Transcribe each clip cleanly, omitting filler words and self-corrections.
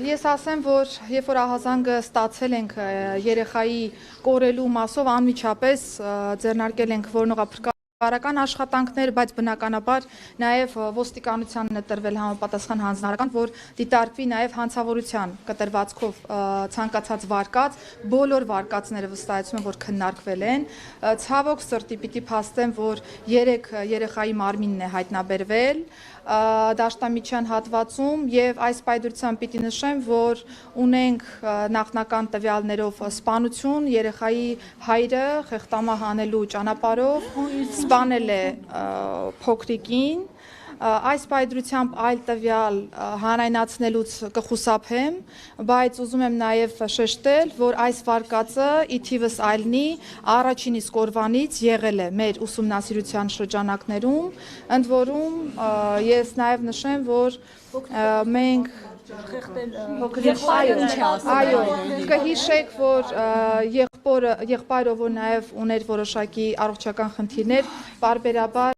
Ես ասեմ, որ երբ որ ահազանգը ստացել ենք երեխայի կորելու մասով անմիջապես ձեռնարկել ենք որոնողափրկարարական աշխատանքներ, բայց բնականաբար նաև ոստիկանությանն է տրվել համապատասխան հանձնարարական, որ դիտարկվի նաև հանցավորության կտրվածքով ցանկացած վարկած, բոլոր վարկածները վստահեցում եմ, որ քննարկվել են։ Ցավոք սրտի պիտի փաստեմ, որ 3 երեխայի մարմինն է հայտնաբերվել դաշտամիջյան հատվածում եւ այս պայդրությամբ պիտի նշեմ, որ ունենք նախնական տվյալներով սպանություն, երեխայի հայրը խեղտամահ անելու ճանապարհով սպանել է փոքրիկին, այս պայդրությամբ այլ տվյալ հանրայնացնելուց կխուսափեմ, բայց ուզում եմ նաև շեշտել, որ այս վարկածը ի թիվս այլնի առաջին իսկ օրվանից եղել է մեր ուսումնասիրության շրջանակներում, ընդ որում ես նաև նշեմ, որ մենք այո, կհիշեք, որ եղբայրը, որ նաև ուներ որոշակի առողջական խնդիրներ, պարբերաբար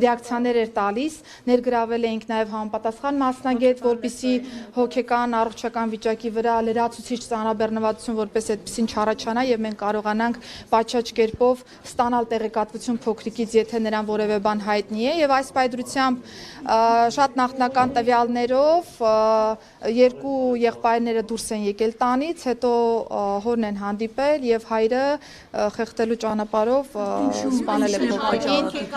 ռեակցիաներ էր տալիս, ներգրավել էինք նաև համապատասխան մասնագետ, որպեսզի հոգեկան առողջական վիճակի վրա լրացուցիչ ծանրաբեռնվածություն որպես այդպեսին չառաջանա եւ մենք կարողանանք պատշաճ կերպով ստանալ տեղեկատվություն փոքրիկից, եթե նրան որևէ բան հայտնի է եւ այս պայդրությամբ շատ նախնական տվյալներով երկու եղբայրները դուրս են եկել տանից, հետո հորն են հանդիպել եւ հայրը խեղդելու ճանապարհով սպանել է փոքրիկին։